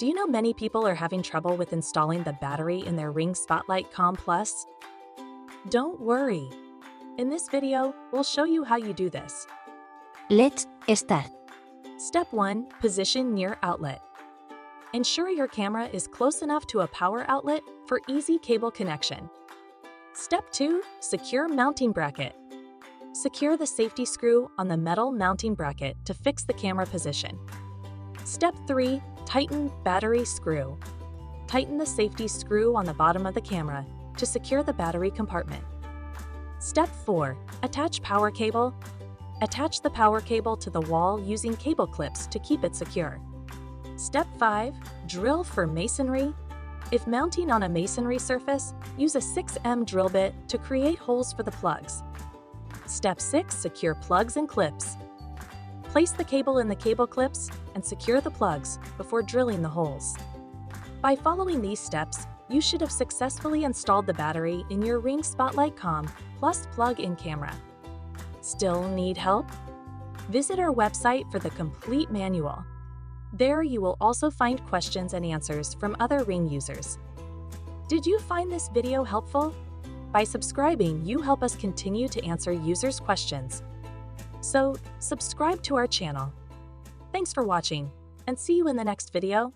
Do you know many people are having trouble with installing the battery in their Ring Spotlight Com Plus? Don't worry. In this video, we'll show you how you do this. Let's start. Step 1. Position near outlet. Ensure your camera is close enough to a power outlet for easy cable connection. Step 2. Secure mounting bracket. Secure the safety screw on the metal mounting bracket to fix the camera position. Step 3. Tighten battery screw. Tighten the safety screw on the bottom of the camera to secure the battery compartment. Step 4. Attach power cable. Attach the power cable to the wall using cable clips to keep it secure. Step 5. Drill for masonry. If mounting on a masonry surface, use a 6M drill bit to create holes for the plugs. Step 6. Secure plugs and clips. Place the cable in the cable clips and secure the plugs before drilling the holes. By following these steps, you should have successfully installed the battery in your Ring Spotlight Com Plus plug-in camera. Still need help? Visit our website for the complete manual. There you will also find questions and answers from other Ring users. Did you find this video helpful? By subscribing, you help us continue to answer users' questions. So, subscribe to our channel. Thanks for watching, and see you in the next video.